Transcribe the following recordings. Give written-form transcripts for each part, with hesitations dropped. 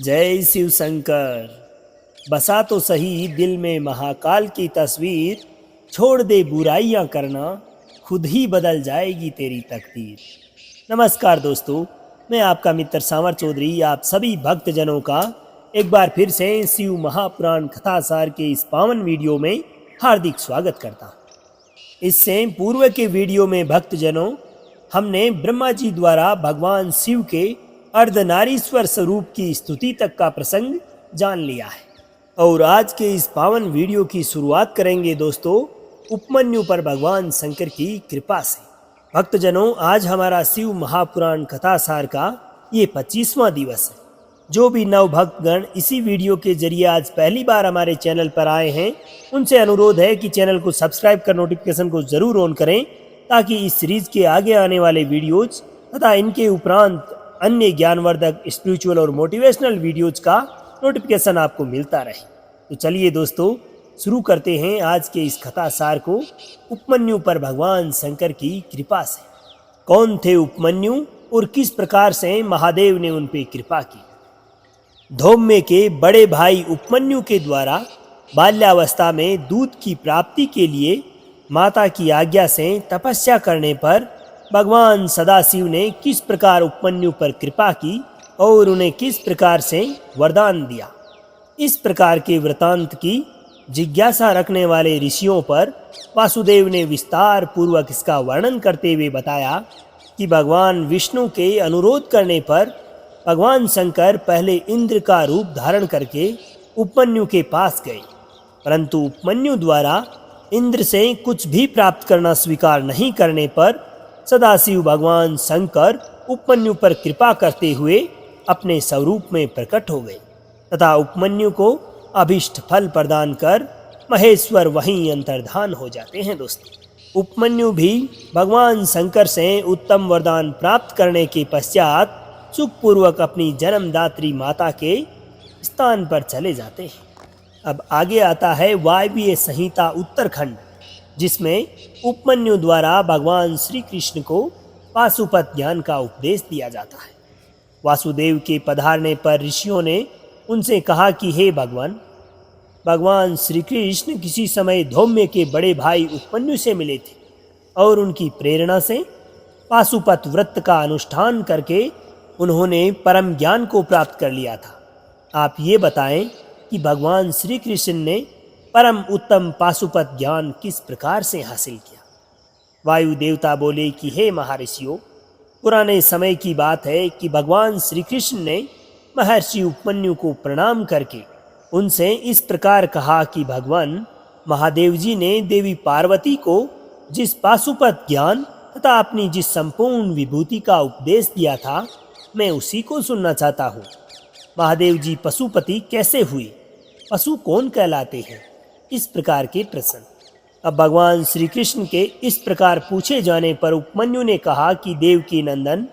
जय शिव शंकर। बसा तो सही दिल में महाकाल की तस्वीर, छोड़ दे बुराइयां करना, खुद ही बदल जाएगी तेरी तकदीर। नमस्कार दोस्तों, मैं आपका मित्र सावर चौधरी आप सभी भक्तजनों का एक बार फिर से शिव महापुराण कथासार के इस पावन वीडियो में हार्दिक स्वागत करता हूँ। इससे पूर्व के वीडियो में भक्तजनों हमने ब्रह्मा जी द्वारा भगवान शिव के अर्धनारीश्वर स्वरूप की स्तुति तक का प्रसंग जान लिया है और आज के इस पावन वीडियो की शुरुआत करेंगे दोस्तों उपमन्यु पर भगवान शंकर की कृपा से। भक्तजनों, आज हमारा शिव महापुराण कथासार का ये 25वां दिवस है। जो भी नव भक्तगण इसी वीडियो के जरिए आज पहली बार हमारे चैनल पर आए हैं, उनसे अनुरोध है कि चैनल को सब्सक्राइब कर नोटिफिकेशन को जरूर ऑन करें ताकि इस सीरीज के आगे आने वाले वीडियोज तथा इनके उपरांत अन्य ज्ञानवर्धक, स्पिरिचुअल और मोटिवेशनल वीडियोज का नोटिफिकेशन आपको मिलता रहे। तो चलिए दोस्तों, शुरू करते हैं आज के इस कथासार को उपमन्यु पर भगवान शंकर की कृपा से। कौन थे उपमन्यु और किस प्रकार से महादेव ने उन पर कृपा की। धौम्य के बड़े भाई उपमन्यु के द्वारा बाल्यावस्था में दूध की प्राप्ति के लिए माता की आज्ञा से तपस्या करने पर भगवान सदाशिव ने किस प्रकार उपमन्यु पर कृपा की और उन्हें किस प्रकार से वरदान दिया, इस प्रकार के वृतांत की जिज्ञासा रखने वाले ऋषियों पर वासुदेव ने विस्तार पूर्वक इसका वर्णन करते हुए बताया कि भगवान विष्णु के अनुरोध करने पर भगवान शंकर पहले इंद्र का रूप धारण करके उपमन्यु के पास गए, परंतु उपमन्यु द्वारा इंद्र से कुछ भी प्राप्त करना स्वीकार नहीं करने पर सदाशिव भगवान शंकर उपमन्यु पर कृपा करते हुए अपने स्वरूप में प्रकट हो गए तथा उपमन्यु को अभिष्ट फल प्रदान कर महेश्वर वहीं अंतर्धान हो जाते हैं। दोस्तों, उपमन्यु भी भगवान शंकर से उत्तम वरदान प्राप्त करने के पश्चात सुखपूर्वक अपनी जन्मदात्री माता के स्थान पर चले जाते हैं। अब आगे आता है वायवीय संहिता उत्तरखंड, जिसमें उपमन्यु द्वारा भगवान श्री कृष्ण को पाशुपत ज्ञान का उपदेश दिया जाता है। वासुदेव के पधारने पर ऋषियों ने उनसे कहा कि हे भगवान श्री कृष्ण किसी समय धौम्य के बड़े भाई उपमन्यु से मिले थे और उनकी प्रेरणा से पाशुपत व्रत का अनुष्ठान करके उन्होंने परम ज्ञान को प्राप्त कर लिया था। आप ये बताएं कि भगवान श्री कृष्ण ने परम उत्तम पाशुपत ज्ञान किस प्रकार से हासिल किया। वायु देवता बोले कि हे महर्षियों, पुराने समय की बात है कि भगवान श्री कृष्ण ने महर्षि उपमन्यु को प्रणाम करके उनसे इस प्रकार कहा कि भगवान महादेव जी ने देवी पार्वती को जिस पाशुपत ज्ञान तथा अपनी जिस संपूर्ण विभूति का उपदेश दिया था, मैं उसी को सुनना चाहता हूँ। महादेव जी पशुपति कैसे हुए, पशु कौन कहलाते हैं, इस प्रकार के प्रश्न। अब भगवान श्री कृष्ण के इस प्रकार पूछे जाने पर उपमन्यु ने कहा कि देव की नंदन,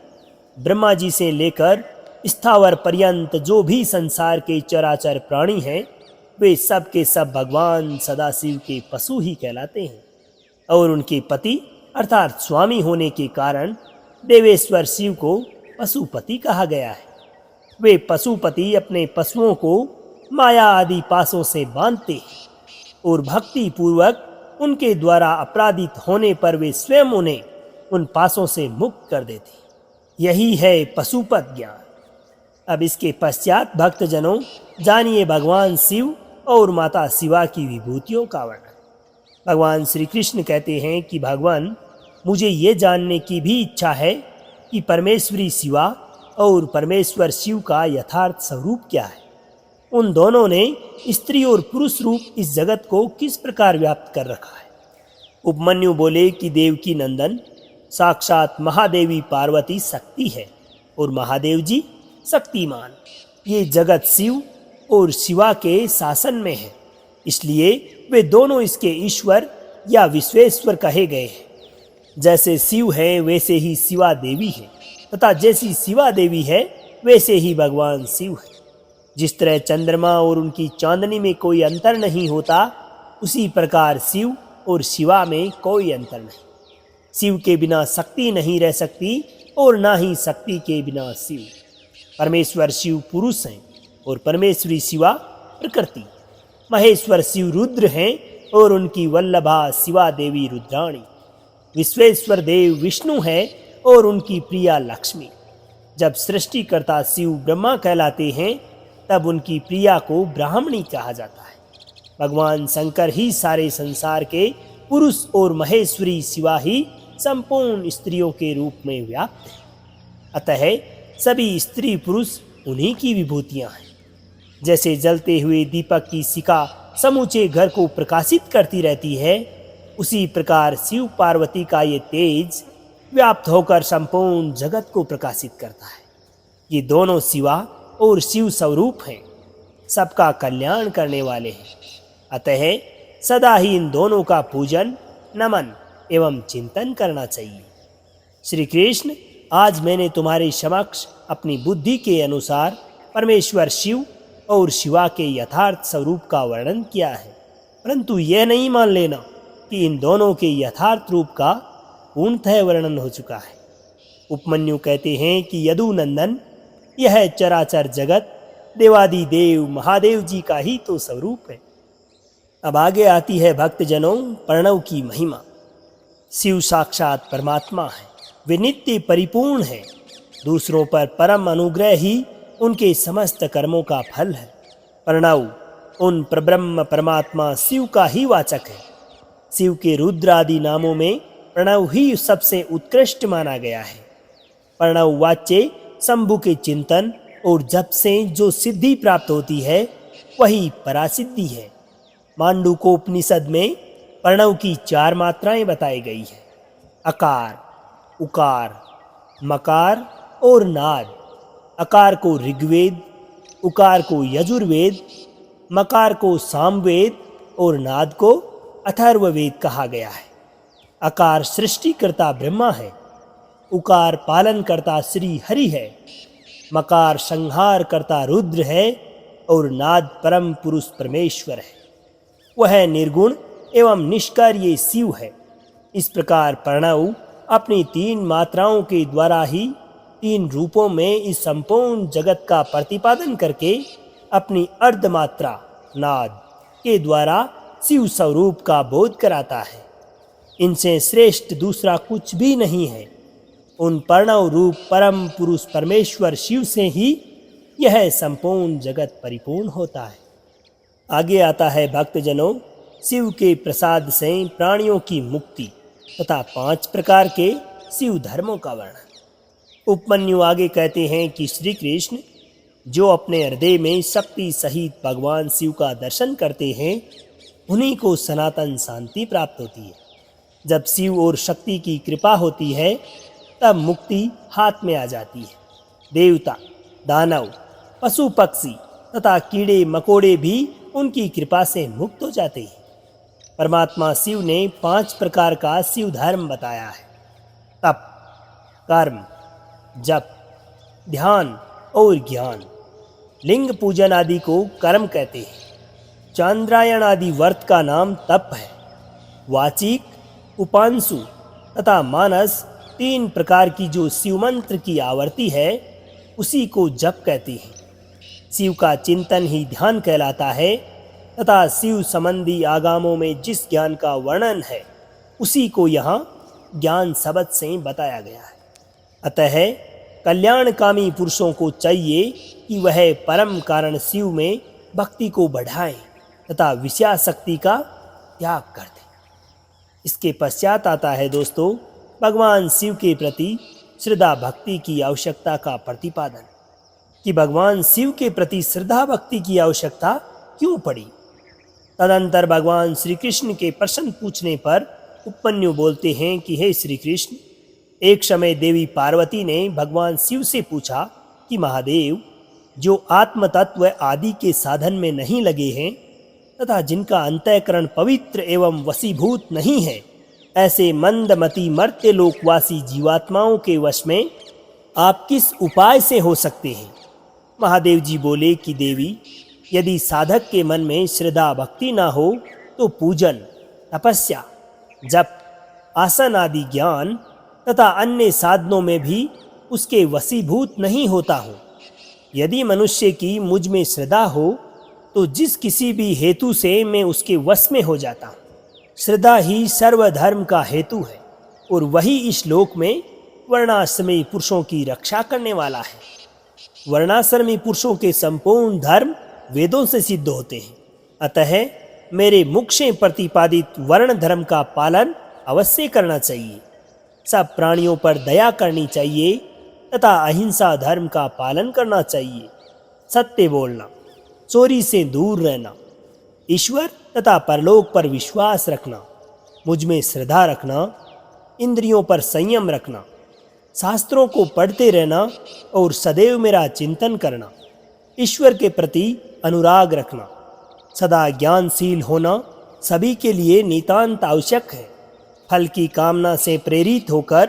ब्रह्मा जी से लेकर स्थावर पर्यंत जो भी संसार के चराचर प्राणी हैं, वे सब के सब भगवान सदाशिव के पशु ही कहलाते हैं और उनके पति अर्थात स्वामी होने के कारण देवेश्वर शिव को पशुपति कहा गया है। वे पशुपति अपने पशुओं को माया आदि पासों से बांधते हैं और भक्ति पूर्वक उनके द्वारा अपराधित होने पर वे स्वयं उन्हें उन पासों से मुक्त कर देते। यही है पशुपत ज्ञान। अब इसके पश्चात भक्तजनों जानिए भगवान शिव और माता शिवा की विभूतियों का वर्णन। भगवान श्री कृष्ण कहते हैं कि भगवान, मुझे ये जानने की भी इच्छा है कि परमेश्वरी शिवा और परमेश्वर शिव का यथार्थ स्वरूप क्या है। उन दोनों ने स्त्री और पुरुष रूप इस जगत को किस प्रकार व्याप्त कर रखा है। उपमन्यु बोले कि देवकी नंदन, साक्षात महादेवी पार्वती शक्ति है और महादेव जी शक्तिमान। ये जगत शिव और शिवा के शासन में है, इसलिए वे दोनों इसके ईश्वर या विश्वेश्वर कहे गए हैं। जैसे शिव है वैसे ही शिवा देवी है तथा जैसी शिवा देवी है वैसे ही भगवान शिव है। जिस तरह चंद्रमा और उनकी चांदनी में कोई अंतर नहीं होता, उसी प्रकार शिव और शिवा में कोई अंतर नहीं। शिव के बिना शक्ति नहीं रह सकती और ना ही शक्ति के बिना शिव। परमेश्वर शिव पुरुष हैं और परमेश्वरी शिवा प्रकृति। महेश्वर शिव रुद्र हैं और उनकी वल्लभा शिवा देवी रुद्राणी। विश्वेश्वर देव विष्णु हैं और उनकी प्रिया लक्ष्मी। जब सृष्टिकर्ता शिव ब्रह्मा कहलाते हैं तब उनकी प्रिया को ब्राह्मणी कहा जाता है। भगवान शंकर ही सारे संसार के पुरुष और महेश्वरी शिवा ही संपूर्ण स्त्रियों के रूप में व्याप्त है। अतः सभी स्त्री पुरुष उन्हीं की विभूतियां हैं। जैसे जलते हुए दीपक की शिखा समूचे घर को प्रकाशित करती रहती है, उसी प्रकार शिव पार्वती का ये तेज व्याप्त होकर संपूर्ण जगत को प्रकाशित करता है। ये दोनों शिवा और शिव स्वरूप हैं, सबका कल्याण करने वाले हैं। अतः सदा ही इन दोनों का पूजन, नमन एवं चिंतन करना चाहिए। श्री कृष्ण, आज मैंने तुम्हारे समक्ष अपनी बुद्धि के अनुसार परमेश्वर शिव और शिवा के यथार्थ स्वरूप का वर्णन किया है, परंतु यह नहीं मान लेना कि इन दोनों के यथार्थ रूप का पूर्णतः वर्णन हो चुका है। उपमन्यु कहते हैं कि यदुनंदन, यह चराचर जगत देवादि देव महादेव जी का ही तो स्वरूप है। अब आगे आती है भक्तजनों प्रणव की महिमा। शिव साक्षात परमात्मा है, वे नित्य परिपूर्ण है। दूसरों पर परम अनुग्रह ही उनके समस्त कर्मों का फल है। प्रणव उन प्रब्रह्म परमात्मा शिव का ही वाचक है। शिव के रुद्र आदि नामों में प्रणव ही सबसे उत्कृष्ट माना गया है। प्रणव वाच्य शंभु के चिंतन और जप से जो सिद्धि प्राप्त होती है वही परासिद्धि है। मांडूकोपनिषद में प्रणव की 4 मात्राएं बताई गई है: अकार, उकार, मकार और नाद। अकार को ऋग्वेद, उकार को यजुर्वेद, मकार को सामवेद और नाद को अथर्ववेद कहा गया है। अकार सृष्टिकर्ता ब्रह्मा है, उकार पालन करता श्री हरि है, मकार संहार करता रुद्र है और नाद परम पुरुष परमेश्वर है। वह निर्गुण एवं निष्कार्य शिव है। इस प्रकार प्रणव अपनी 3 मात्राओं के द्वारा ही 3 रूपों में इस संपूर्ण जगत का प्रतिपादन करके अपनी अर्धमात्रा नाद के द्वारा शिव स्वरूप का बोध कराता है। इनसे श्रेष्ठ दूसरा कुछ भी नहीं है। उन प्रणव रूप परम पुरुष परमेश्वर शिव से ही यह संपूर्ण जगत परिपूर्ण होता है। आगे आता है भक्तजनों शिव के प्रसाद से प्राणियों की मुक्ति तथा 5 प्रकार के शिव धर्मों का वर्णन। उपमन्यु आगे कहते हैं कि श्री कृष्ण जो अपने हृदय में शक्ति सहित भगवान शिव का दर्शन करते हैं उन्हीं को सनातन शांति प्राप्त होती है। जब शिव और शक्ति की कृपा होती है तब मुक्ति हाथ में आ जाती है। देवता, दानव, पशु पक्षी तथा कीड़े मकोड़े भी उनकी कृपा से मुक्त हो जाते हैं। परमात्मा शिव ने 5 प्रकार का शिव धर्म बताया है: तप, कर्म, जप, ध्यान और ज्ञान। लिंग पूजन आदि को कर्म कहते हैं। चांद्रायण आदि व्रत का नाम तप है। वाचिक, उपांशु तथा मानस 3 प्रकार की जो शिव मंत्र की आवर्ती है उसी को जप कहते हैं। शिव का चिंतन ही ध्यान कहलाता है तथा शिव संबंधी आगमों में जिस ज्ञान का वर्णन है उसी को यहाँ ज्ञान शब्द से बताया गया है। अतः कल्याणकामी पुरुषों को चाहिए कि वह परम कारण शिव में भक्ति को बढ़ाएं तथा विषयासक्ति का त्याग कर दें। इसके पश्चात आता है दोस्तों भगवान शिव के प्रति श्रद्धा भक्ति की आवश्यकता का प्रतिपादन कि भगवान शिव के प्रति श्रद्धा भक्ति की आवश्यकता क्यों पड़ी। तदंतर भगवान श्री कृष्ण के प्रश्न पूछने पर उपमन्यु बोलते हैं कि हे श्री कृष्ण, एक समय देवी पार्वती ने भगवान शिव से पूछा कि महादेव, जो आत्म तत्व आदि के साधन में नहीं लगे हैं तथा जिनका अंतःकरण पवित्र एवं वशीभूत नहीं है, ऐसे मंदमती मर्त्य लोकवासी जीवात्माओं के वश में आप किस उपाय से हो सकते हैं। महादेव जी बोले कि देवी, यदि साधक के मन में श्रद्धा भक्ति ना हो तो पूजन, तपस्या, जप, आसन आदि ज्ञान तथा अन्य साधनों में भी उसके वशीभूत नहीं होता हो। यदि मनुष्य की मुझ में श्रद्धा हो तो जिस किसी भी हेतु से मैं उसके वश में हो जाता हूँ। श्रद्धा ही सर्वधर्म का हेतु है और वही इस लोक में वर्णाश्रमी पुरुषों की रक्षा करने वाला है। वर्णाश्रमी पुरुषों के संपूर्ण धर्म वेदों से सिद्ध होते हैं, अतः मेरे मुख से प्रतिपादित वर्ण धर्म का पालन अवश्य करना चाहिए। सब प्राणियों पर दया करनी चाहिए तथा अहिंसा धर्म का पालन करना चाहिए। सत्य बोलना, चोरी से दूर रहना, ईश्वर तथा परलोक पर विश्वास रखना, मुझ में श्रद्धा रखना, इंद्रियों पर संयम रखना, शास्त्रों को पढ़ते रहना और सदैव मेरा चिंतन करना, ईश्वर के प्रति अनुराग रखना, सदा ज्ञानशील होना सभी के लिए नितांत आवश्यक है। फल की कामना से प्रेरित होकर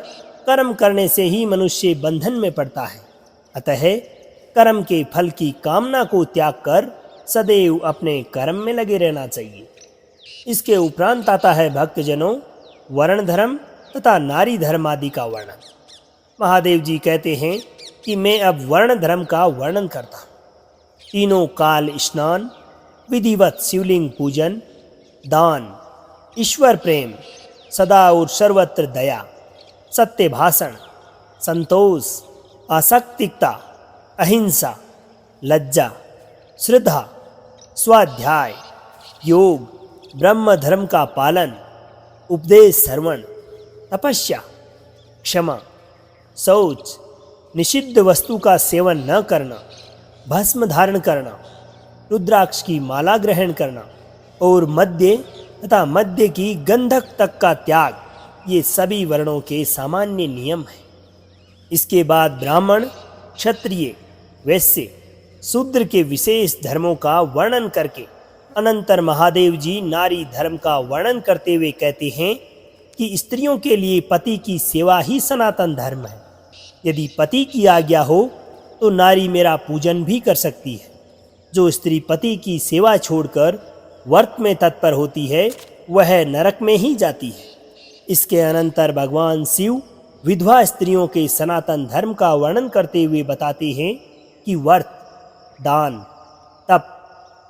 कर्म करने से ही मनुष्य बंधन में पड़ता है, अतः कर्म के फल की कामना को त्याग कर सदैव अपने कर्म में लगे रहना चाहिए। इसके उपरांत आता है भक्तजनों वर्ण धर्म तथा नारी धर्म आदि का वर्णन। महादेव जी कहते हैं कि मैं अब वर्ण धर्म का वर्णन करता हूँ। तीनों काल स्नान, विधिवत शिवलिंग पूजन, दान, ईश्वर प्रेम, सदा और सर्वत्र दया, सत्य भाषण, संतोष, आसक्तिकता, अहिंसा, लज्जा, श्रद्धा, स्वाध्याय, योग, ब्रह्म धर्म का पालन, उपदेश श्रवण, तपस्या, क्षमा, शौच, निषिद्ध वस्तु का सेवन न करना, भस्म धारण करना, रुद्राक्ष की माला ग्रहण करना और मद्य तथा मद्य की गंधक तक का त्याग, ये सभी वर्णों के सामान्य नियम हैं। इसके बाद ब्राह्मण, क्षत्रिय, वैश्य, शूद्र के विशेष धर्मों का वर्णन करके अनंतर महादेव जी नारी धर्म का वर्णन करते हुए कहते हैं कि स्त्रियों के लिए पति की सेवा ही सनातन धर्म है। यदि पति की आज्ञा हो तो नारी मेरा पूजन भी कर सकती है। जो स्त्री पति की सेवा छोड़कर व्रत में तत्पर होती है वह नरक में ही जाती है। इसके अनंतर भगवान शिव विधवा स्त्रियों के सनातन धर्म का वर्णन करते हुए बताते हैं कि व्रत, दान, तप,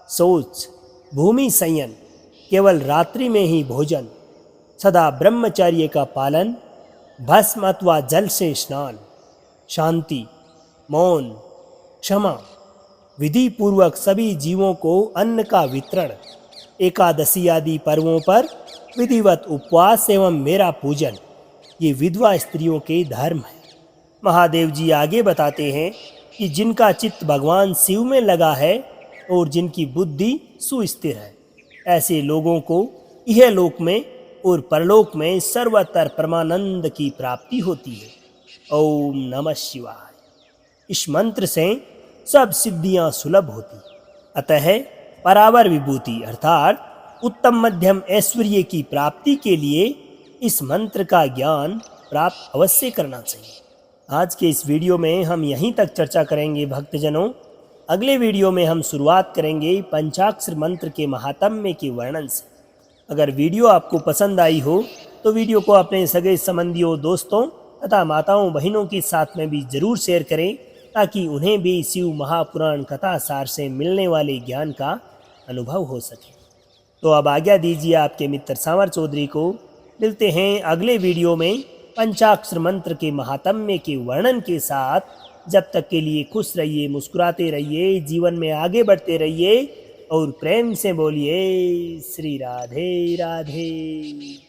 शौच, भूमि संयन, केवल रात्रि में ही भोजन, सदा ब्रह्मचर्य का पालन, भस्म अथवा जल से स्नान, शांति, मौन, क्षमा, विधि पूर्वक सभी जीवों को अन्न का वितरण, एकादशी आदि पर्वों पर विधिवत उपवास एवं मेरा पूजन, ये विधवा स्त्रियों के धर्म है। महादेव जी आगे बताते हैं कि जिनका चित्त भगवान शिव में लगा है और जिनकी बुद्धि सुस्थिर है, ऐसे लोगों को यह लोक में और परलोक में सर्वतर परमानंद की प्राप्ति होती है। ओम नमः शिवाय। इस मंत्र से सब सिद्धियां सुलभ होती, अतः परावर विभूति अर्थात उत्तम मध्यम ऐश्वर्य की प्राप्ति के लिए इस मंत्र का ज्ञान प्राप्त अवश्य करना चाहिए। आज के इस वीडियो में हम यहीं तक चर्चा करेंगे भक्तजनों। अगले वीडियो में हम शुरुआत करेंगे पंचाक्षर मंत्र के महात्म्य के वर्णन से। अगर वीडियो आपको पसंद आई हो तो वीडियो को अपने सगे संबंधियों, दोस्तों तथा माताओं बहनों के साथ में भी जरूर शेयर करें ताकि उन्हें भी शिव महापुराण कथा सार से मिलने वाले ज्ञान का अनुभव हो सके। तो अब आज्ञा दीजिए आपके मित्र सांवर चौधरी को। मिलते हैं अगले वीडियो में पंचाक्षर मंत्र के महात्म्य के वर्णन के साथ। जब तक के लिए खुश रहिए, मुस्कुराते रहिए, जीवन में आगे बढ़ते रहिए और प्रेम से बोलिए श्री राधे राधे।